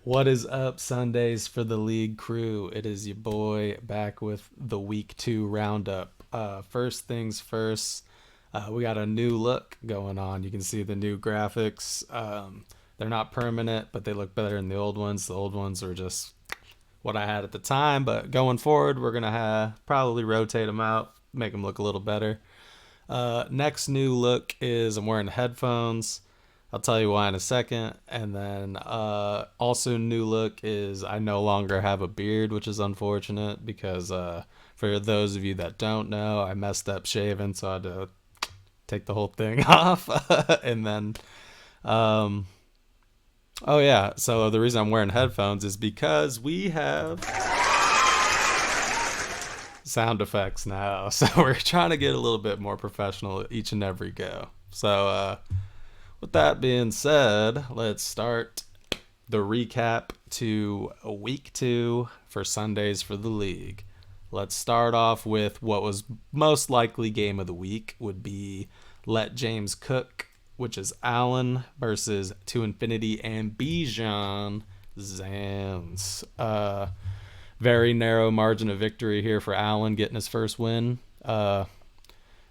What is up, Sundays for the league crew? It is your boy back with the week 2 roundup. First things first, we got a new look going on. You can see the new graphics. They're not permanent, but they look better than the old ones. The old ones were just what I had at the time, but going forward, we're gonna probably rotate them out, make them look a little better. Next new look is I'm wearing headphones. I'll tell you why in a second. And then also new look is I no longer have a beard, which is unfortunate because for those of you that don't know, I messed up shaving, so I had to take the whole thing off. And then um, oh yeah, so the reason I'm wearing headphones is because we have sound effects now. So we're trying to get a little bit more professional each and every go. So with that being said, let's start the recap to week 2 for Sundays for the league. Let's start off with what was most likely game of the week would be Let James Cook, which is Allen versus To Infinity and Bijan Zans. Very narrow margin of victory here for Allen getting his first win.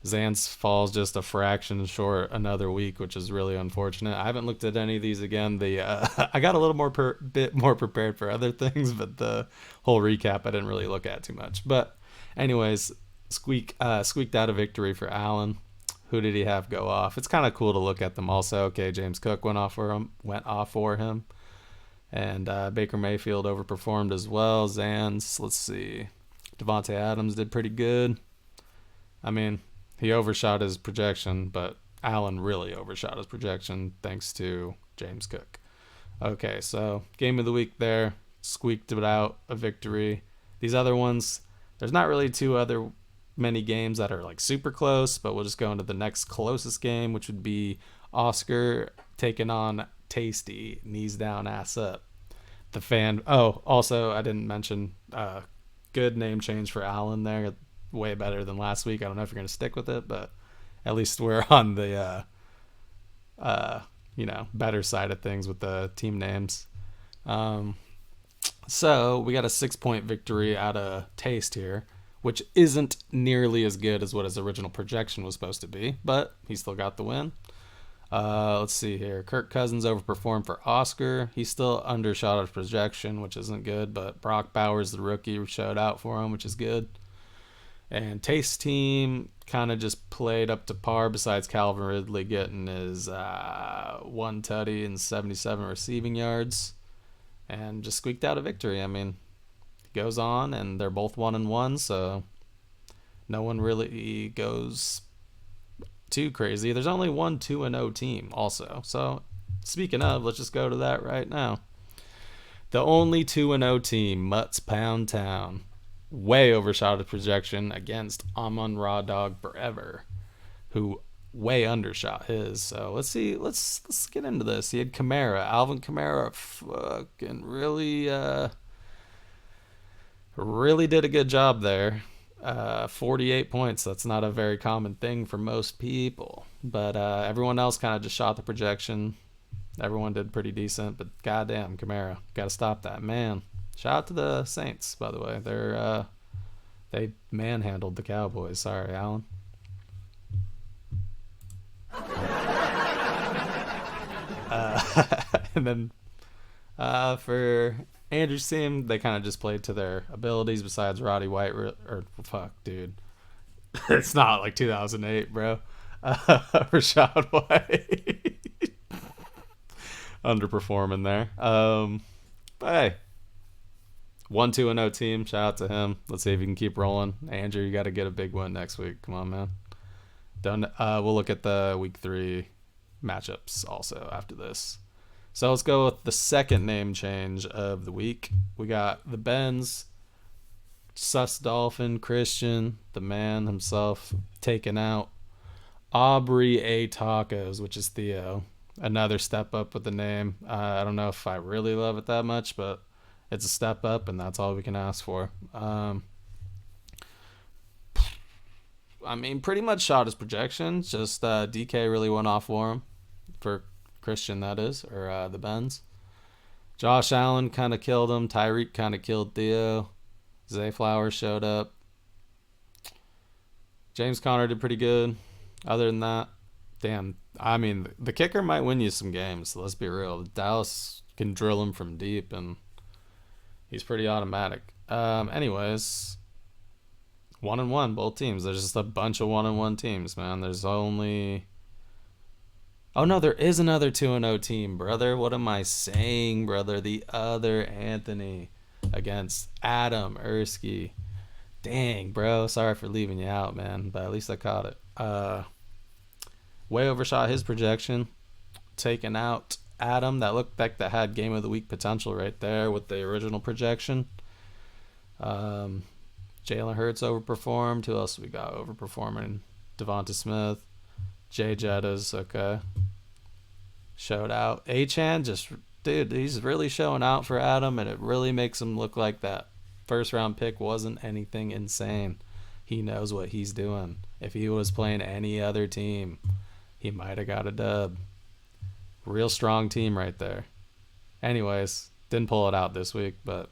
Zance falls just a fraction short another week, which is really unfortunate. I haven't looked at any of these again. I got a little bit more prepared for other things, but the whole recap I didn't really look at too much. But anyways, squeaked out a victory for Allen. Who did he have go off? It's kind of cool to look at them also. Okay, James Cook went off for him, and Baker Mayfield overperformed as well. Zans, let's see, Devontae Adams did pretty good. I mean, he overshot his projection, but Allen really overshot his projection thanks to James Cook. Okay, so game of the week there, squeaked it out a victory. These other ones, there's not really many games that are like super close, but we'll just go into the next closest game, which would be Oscar taking on Tasty, knees down, ass up. The fan. Oh, also I didn't mention good name change for Allen there, way better than last week. I don't know if you're going to stick with it, but at least we're on the better side of things with the team names. So we got a 6-point victory out of Taste here, which isn't nearly as good as what his original projection was supposed to be, but he still got the win. Let's see here. Kirk Cousins overperformed for Oscar. He still undershot his projection, which isn't good, but Brock Bowers, the rookie, showed out for him, which is good. And Taste team kind of just played up to par besides Calvin Ridley getting his one tutty and 77 receiving yards and just squeaked out a victory. I mean, it goes on, and they're both 1-1, so no one really goes too crazy. There's only one 2-0 team also. So speaking of, let's just go to that right now. The only 2-0 team, Mutts Pound Town, way overshot his projection against Amon Raw Dog Forever, who way undershot his. So let's see. Let's get into this. He had Alvin Kamara, fucking really did a good job there. 48 points. That's not a very common thing for most people, but everyone else kind of just shot the projection. Everyone did pretty decent, but goddamn, Kamara, got to stop that, man. Shout out to the Saints, by the way. They manhandled the Cowboys. Sorry, Alan. And then for Andrew's team, they kind of just played to their abilities. Besides Roddy White, or fuck, dude, it's not like 2008, bro. Rashad White underperforming there. But hey, 1-2-0 team. Shout out to him. Let's see if he can keep rolling. Andrew, you got to get a big one next week. Come on, man. Done. We'll look at the week 3 matchups also after this. So let's go with the second name change of the week. We got the Benz, Sus Dolphin, Christian, the man himself, taking out Aubrey A. Tacos, which is Theo. Another step up with the name. I don't know if I really love it that much, but it's a step up, and that's all we can ask for. I mean, pretty much shot his projections. Just DK really went off for him, for Christian, that is, or the Benz. Josh Allen kind of killed him. Tyreek kind of killed Theo. Zay Flowers showed up. James Conner did pretty good. Other than that, damn. I mean, the kicker might win you some games. Let's be real. Dallas can drill him from deep, and he's pretty automatic. Anyways, 1-1 both teams. There's just a bunch of 1-1 teams, man. There's only. Oh no, there is another 2-0 team, brother. What am I saying, brother? The other Anthony against Adam Erskine. Dang, bro. Sorry for leaving you out, man. But at least I caught it. Way overshot his projection. Taking out Adam. That looked like that had game of the week potential right there with the original projection. Jalen Hurts overperformed. Who else we got overperforming? Devonta Smith. Jay Jettas, okay. Showed out. Achan just, dude, he's really showing out for Adam, and it really makes him look like that first round pick wasn't anything insane. He knows what he's doing. If he was playing any other team, he might have got a dub. Real strong team right there. Anyways, didn't pull it out this week, but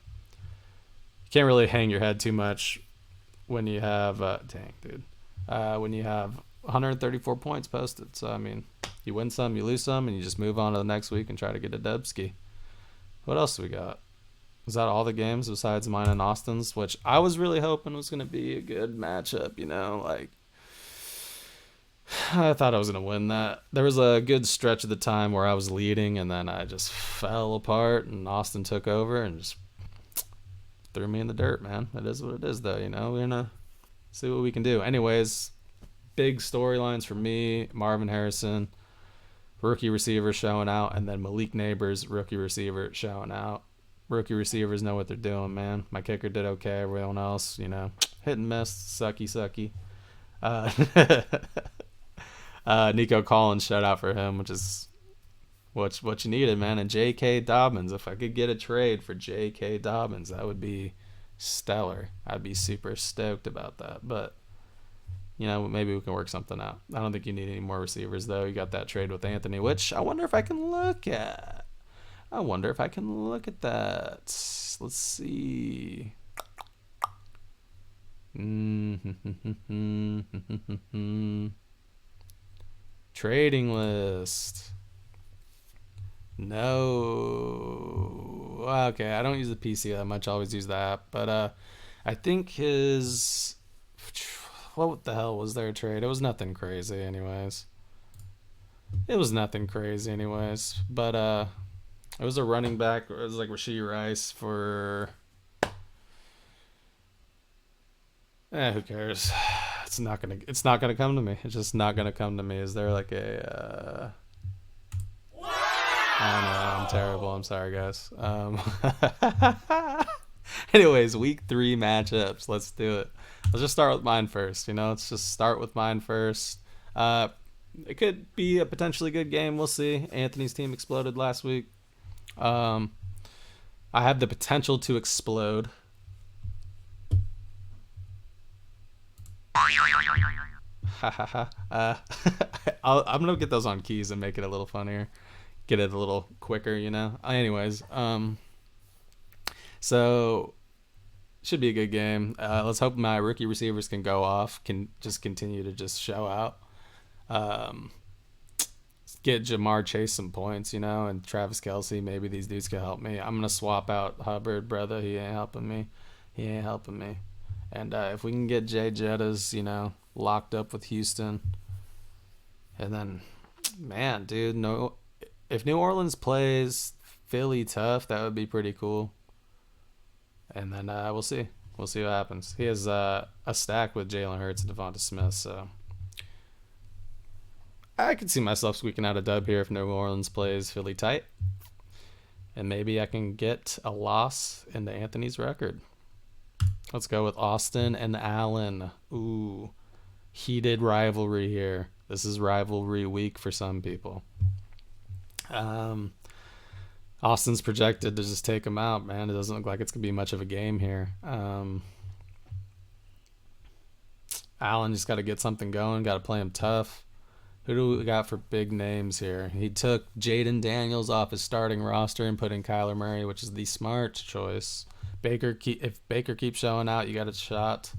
you can't really hang your head too much when you have, dang, dude, when you have 134 points posted. So, I mean, you win some, you lose some, and you just move on to the next week and try to get a dubski. What else do we got? Was that all the games besides mine and Austin's, which I was really hoping was going to be a good matchup, you know, like I thought I was going to win that. There was a good stretch of the time where I was leading and then I just fell apart and Austin took over and just threw me in the dirt, man. It is what it is, though, you know. We're going to see what we can do. Anyways, big storylines for me, Marvin Harrison, rookie receiver showing out, and then Malik Neighbors, rookie receiver showing out. Rookie receivers know what they're doing, man. My kicker did okay. Everyone else, you know, hit and miss, sucky. Nico Collins, shout out for him, which is what you needed, man. And J.K. Dobbins, if I could get a trade for J.K. Dobbins, that would be stellar. I'd be super stoked about that. But, you know, maybe we can work something out. I don't think you need any more receivers, though. You got that trade with Anthony, which I wonder if I can look at. I wonder if I can look at that. Let's see. Trading list. No. Okay, I don't use the PC that much. I always use the app. But I think his... What the hell was their trade? It was nothing crazy anyways. But... it was a running back. It was like Rashee Rice for... who cares? It's not gonna come to me. It's just not gonna come to me. Is there like a... I don't know. I'm terrible. I'm sorry, guys. Anyways, week 3 matchups. Let's do it. Let's just start with mine first. You know, let's just start with mine first. It could be a potentially good game. We'll see. Anthony's team exploded last week. I have the potential to explode. I'm gonna get those on keys and make it a little funnier, get it a little quicker, you know. Anyways, so should be a good game. Let's hope my rookie receivers can go off, can just continue to just show out. Get Jamar Chase some points, you know, and Travis Kelce. Maybe these dudes can help me. I'm gonna swap out Hubbard, brother. He ain't helping me. And if we can get Jay Jettas, you know, locked up with Houston, and then, man, dude, no, if New Orleans plays Philly tough, that would be pretty cool. And then we'll see what happens. He has a stack with Jalen Hurts and Devonta Smith, so I could see myself squeaking out a dub here if New Orleans plays Philly tight. And maybe I can get a loss into Anthony's record. Let's go with Austin and Allen. Ooh, heated rivalry here. This is rivalry week for some people. Austin's projected to just take him out, man. It doesn't look like it's going to be much of a game here. Allen just got to get something going. Got to play him tough. Who do we got for big names here? He took Jaden Daniels off his starting roster and put in Kyler Murray, which is the smart choice. If Baker keeps showing out, you got a shot.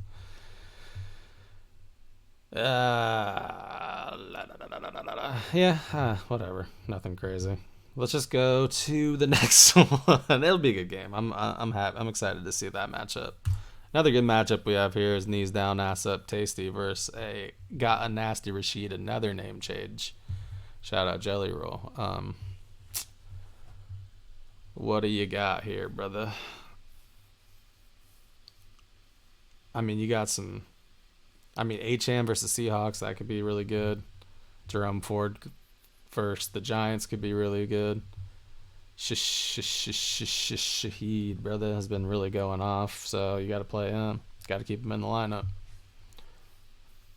Whatever. Nothing crazy. Let's just go to the next one. It'll be a good game. I'm happy. I'm excited to see that matchup. Another good matchup we have here is knees down, ass up, tasty versus got a nasty Rashid. Another name change. Shout out Jelly Roll. What do you got here, brother? I mean, you got some. I mean, Achane versus Seahawks, that could be really good. Jerome Ford versus the Giants could be really good. Shaheed, brother, has been really going off, so you got to play him. Got to keep him in the lineup.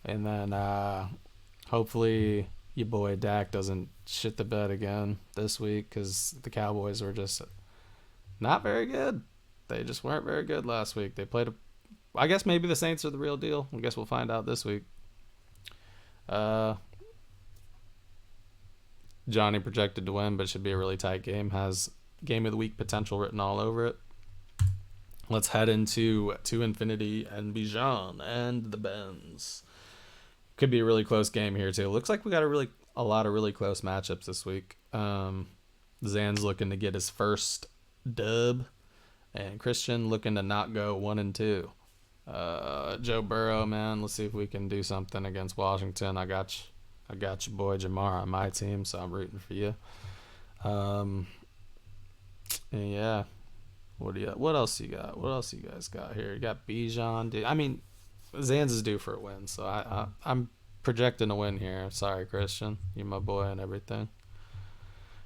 And then hopefully your boy Dak doesn't shit the bed again this week because the Cowboys were just not very good. They just weren't very good last week. They played I guess maybe the Saints are the real deal. I guess we'll find out this week. Johnny projected to win, but it should be a really tight game. Has game of the week potential written all over it. Let's head into To Infinity and Bijan and the Benz. Could be a really close game here too. Looks like we got a lot of really close matchups this week. Zan's looking to get his first dub, and Christian looking to not go 1-2. Joe Burrow, man, let's see if we can do something against Washington. I got your boy Jamar on my team, so I'm rooting for you. And yeah, what else you got? What else you guys got here? You got Bijan, dude. I mean, Zanz is due for a win, so I'm projecting a win here. Sorry, Christian, you're my boy and everything.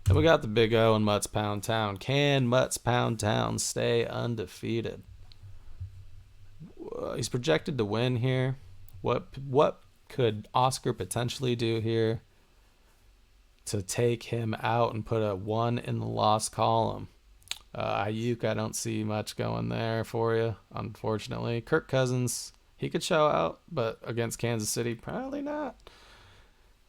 And we got the Big O and Mutts Pound Town. Can Mutts Pound Town stay undefeated? He's projected to win here. What could Oscar potentially do here to take him out and put a 1 in the loss column? Ayuk, I don't see much going there for you, unfortunately. Kirk Cousins, he could show out, but against Kansas City, probably not.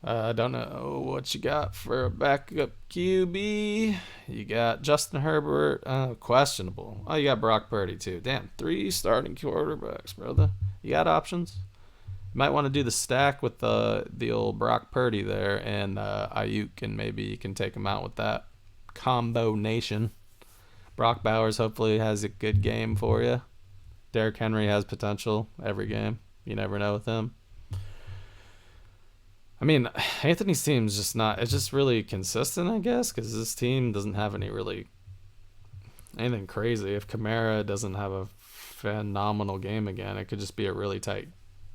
I don't know what you got for a backup QB. You got Justin Herbert, questionable. Oh, you got Brock Purdy too. Damn, 3 starting quarterbacks, brother. You got options. You might want to do the stack with the old Brock Purdy there and Ayuk, and maybe you can take him out with that combo nation. Brock Bowers hopefully has a good game for you. Derrick Henry has potential every game. You never know with him. I mean, Anthony's team's just not. It's just really consistent, I guess, because this team doesn't have anything crazy. If Kamara doesn't have a phenomenal game again, it could just be a really tight,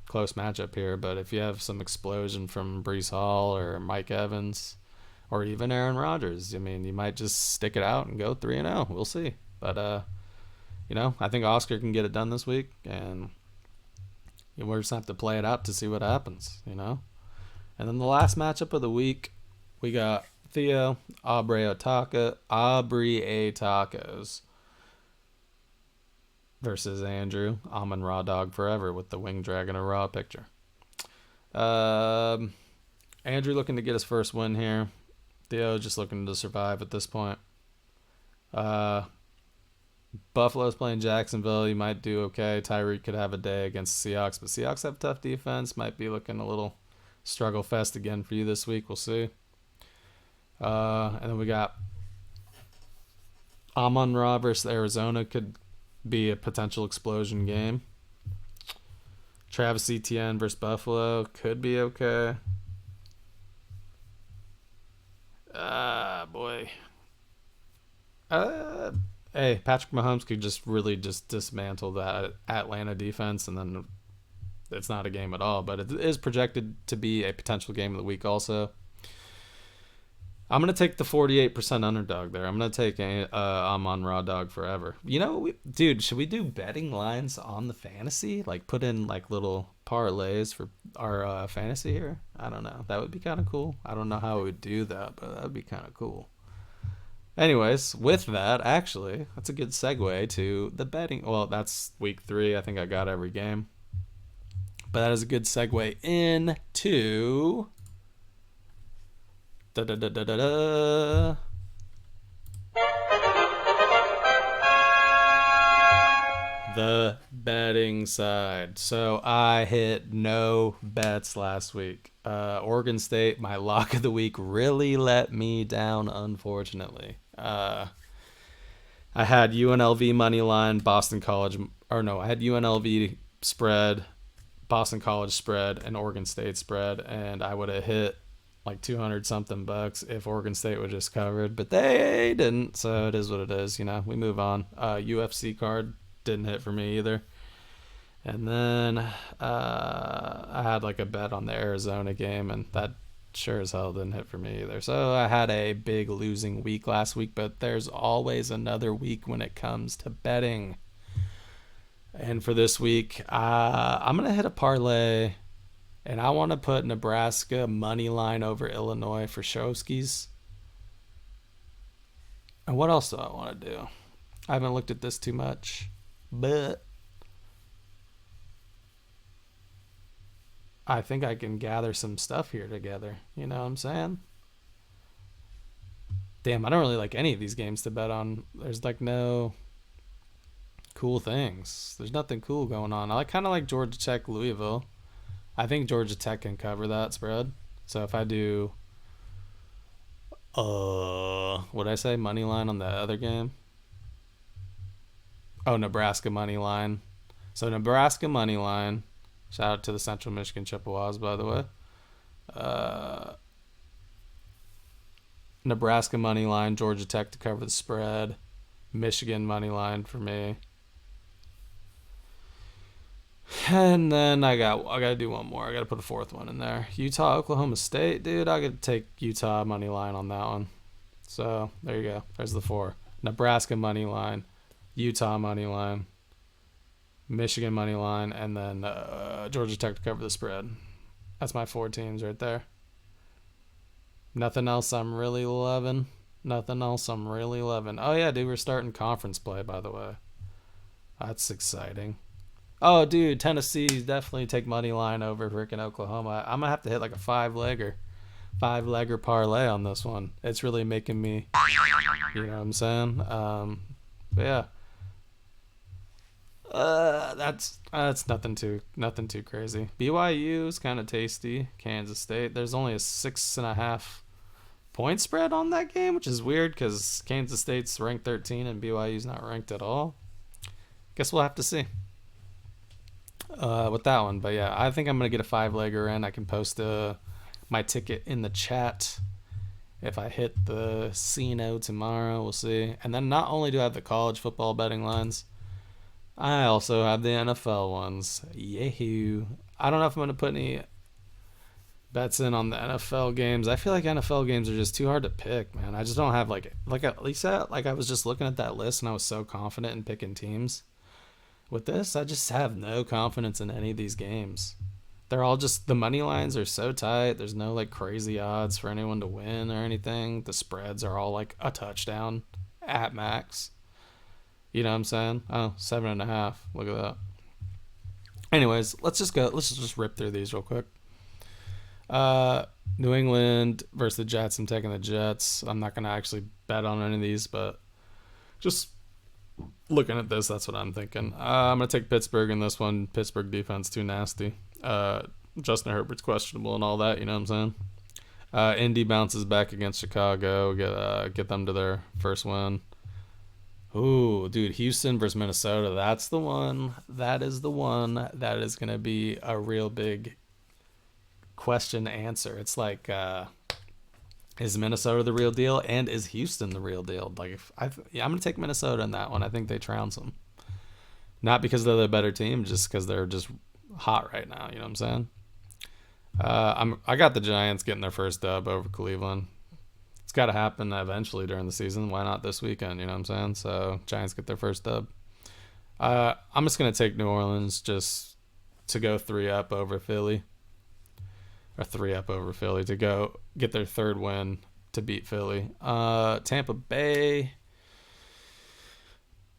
close matchup here. But if you have some explosion from Breece Hall or Mike Evans, or even Aaron Rodgers, I mean, you might just stick it out and go 3-0. We'll see. But I think Oscar can get it done this week, and we're just have to play it out to see what happens. And then the last matchup of the week, we got Theo, Aubrey Tacos versus Andrew, Amon Raw Dog Forever with the Wing Dragon or Raw picture. Andrew looking to get his first win here. Theo just looking to survive at this point. Buffalo's playing Jacksonville. You might do okay. Tyreek could have a day against the Seahawks, but Seahawks have tough defense. Might be looking a little struggle fest again for you this week. We'll see. And then we got Amon-Ra versus Arizona. Could be a potential explosion game. Travis Etienne versus Buffalo. Could be okay. Boy. Hey, Patrick Mahomes could just really just dismantle that Atlanta defense, and then it's not a game at all, but it is projected to be a potential game of the week also. I'm going to take the 48% underdog there. I'm going to take Amon Raw Dog Forever. Dude, should we do betting lines on the fantasy? Like put in like little parlays for our fantasy here? I don't know. That would be kind of cool. I don't know how we would do that, but that would be kind of cool. Anyways, with that, actually, that's a good segue to the betting. Well, that's week 3. I think I got every game. But that is a good segue into Da da da da da da. The betting side. So I hit no bets last week. Oregon State, my lock of the week, really let me down, unfortunately. I had UNLV money line, Boston College, or no, I had UNLV spread, Boston College spread, and Oregon State spread, and I would have hit like 200 something bucks if Oregon State would just covered, but they didn't, so it is what it is. We move on. UFC card didn't hit for me either. And then I had like a bet on the Arizona game, and that sure as hell didn't hit for me either. So I had a big losing week last week, but there's always another week when it comes to betting. And for this week, I'm going to hit a parlay, and I want to put Nebraska money line over Illinois for Showskis. And what else do I want to do? I haven't looked at this too much, but I think I can gather some stuff here together. You know what I'm saying? Damn, I don't really like any of these games to bet on. There's like no cool things. There's nothing cool going on. I kind of like Georgia Tech, Louisville. I think Georgia Tech can cover that spread. So if I do, what did I say? Money line on the other game? Oh, Nebraska money line. So Nebraska money line. Shout out to the Central Michigan Chippewas, by the way. Nebraska money line, Georgia Tech to cover the spread, Michigan money line for me. And then I gotta do one more. I gotta put a fourth one in there. Utah, Oklahoma State, dude. I gotta take Utah money line on that one. So there you go. There's the four. Nebraska money line, Utah money line, Michigan money line, and then Georgia Tech to cover the spread. That's my four teams right there. Nothing else I'm really loving. Oh yeah, dude, we're starting conference play, by the way. That's exciting. Oh, dude, Tennessee definitely take money line over freaking Oklahoma. I'm gonna have to hit like a five-legger parlay on this one. It's really making me, you know what I'm saying? But yeah, that's nothing too crazy. BYU is kind of tasty. Kansas State. There's only a 6.5 point spread on that game, which is weird because Kansas State's ranked 13 and BYU's not ranked at all. Guess we'll have to see with that one. But yeah, I think I'm gonna get a five-legger in. I can post my ticket in the chat if I hit the Cino tomorrow. We'll see. And then not only do I have the college football betting lines, I also have the NFL ones. Yahoo! I don't know if I'm gonna put any bets in on the NFL games. I feel like NFL games are just too hard to pick, man. I just don't have like at least that, like I was just looking at that list and I was so confident in picking teams. With this, I just have no confidence in any of these games. They're all just, the money lines are so tight. There's no like crazy odds for anyone to win or anything. The spreads are all like a touchdown at max. You know what I'm saying? Oh, 7.5. Look at that. Anyways, let's just rip through these real quick. New England versus the Jets. I'm taking the Jets. I'm not gonna actually bet on any of these, but just looking at this, that's what I'm thinking. I'm gonna take Pittsburgh in this one. Pittsburgh defense too nasty. Justin Herbert's questionable and all that. You know what I'm saying? Indy bounces back against Chicago. Get them to their first win. Ooh, dude, Houston versus Minnesota. That's the one. That is the one. That is gonna be a real big question answer. It's like, is Minnesota the real deal, and is Houston the real deal? Like, I'm gonna take Minnesota in that one. I think they trounce them, not because they're the better team, just because they're just hot right now. You know what I'm saying? I got the Giants getting their first dub over Cleveland. It's got to happen eventually during the season. Why not this weekend? You know what I'm saying? So Giants get their first dub. I'm just gonna take New Orleans just to go 3-up over Philly. Or 3-up over Philly to go get their third win to beat Philly. Tampa Bay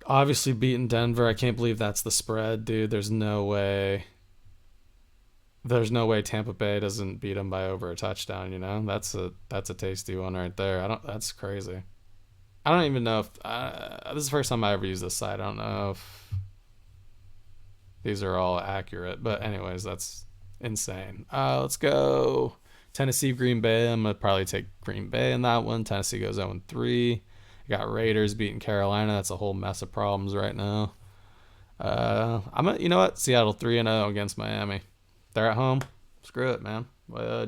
obviously beating Denver. I can't believe that's the spread, dude. There's no way there's no way Tampa Bay doesn't beat them by over a touchdown. That's a tasty one right there. I don't. That's crazy. I don't even know if this is the first time I ever used this site. I don't know if these are all accurate, but anyways, that's insane. Let's go Tennessee, Green Bay. I'm gonna probably take Green Bay in that one. Tennessee goes 0-3. You got Raiders beating Carolina. That's a whole mess of problems right now. You know what? Seattle 3-0 against Miami. They're at home. Screw it, man.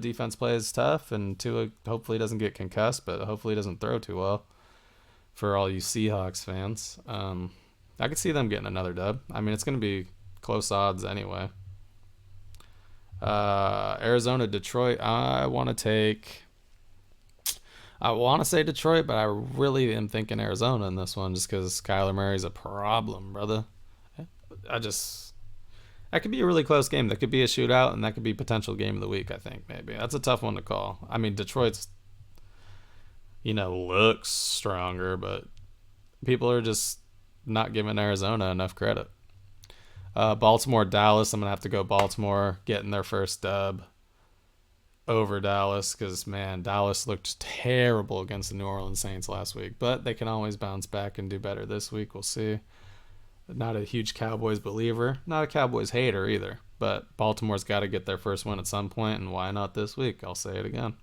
Defense plays tough, and Tua hopefully doesn't get concussed, but hopefully doesn't throw too well. For all you Seahawks fans, I could see them getting another dub. I mean, it's going to be close odds anyway. Arizona, Detroit. I want to say Detroit, but I really am thinking Arizona in this one just because Kyler Murray's a problem, brother. That could be a really close game. That could be a shootout, and that could be potential game of the week, I think, maybe. That's a tough one to call. I mean, Detroit's, looks stronger, but people are just not giving Arizona enough credit. Baltimore, Dallas. I'm going to have to go Baltimore getting their first dub over Dallas because, man, Dallas looked terrible against the New Orleans Saints last week. But they can always bounce back and do better this week. We'll see. Not a huge Cowboys believer. Not a Cowboys hater either. But Baltimore's got to get their first win at some point, and why not this week? I'll say it again.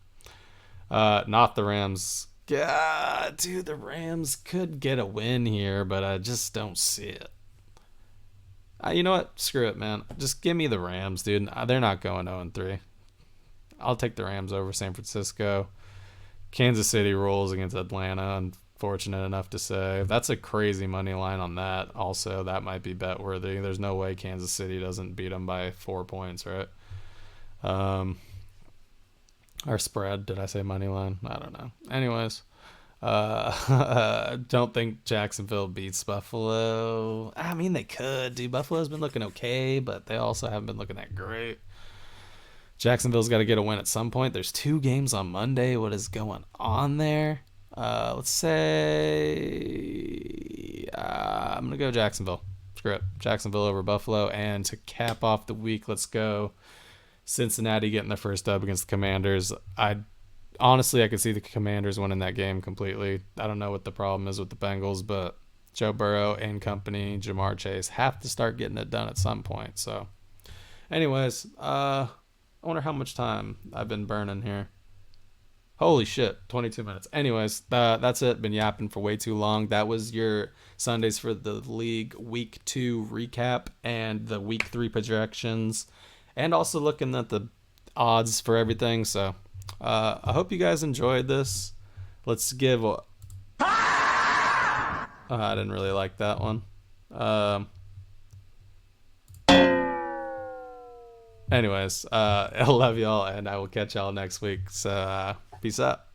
Not the Rams. God, dude, the Rams could get a win here, but I just don't see it. You know what? Screw it, man. Just give me the Rams, dude. They're not going 0-3. I'll take the Rams over San Francisco. Kansas City rolls against Atlanta. Unfortunate enough to say. That's a crazy money line on that. Also, that might be bet worthy. There's no way Kansas City doesn't beat them by 4 points, right? Or spread. Did I say money line? I don't know. Anyways. Don't think Jacksonville beats Buffalo. I mean, they could, dude. Buffalo's been looking okay, but they also haven't been looking that great. Jacksonville's got to get a win at some point. There's 2 games on Monday. What is going on there? Let's say I'm going to go Jacksonville. Screw it. Jacksonville over Buffalo. And to cap off the week, let's go Cincinnati getting their first dub against the Commanders. Honestly, I could see the Commanders winning that game completely. I don't know what the problem is with the Bengals, but Joe Burrow and company, Jamar Chase, have to start getting it done at some point. So, anyways, I wonder how much time I've been burning here. Holy shit, 22 minutes. Anyways, that's it. Been yapping for way too long. That was your Sundays for the League Week 2 recap and the Week 3 projections, and also looking at the odds for everything. So, I hope you guys enjoyed this. Let's give I didn't really like that one. Anyways, I love y'all, and I will catch y'all next week. So, peace out.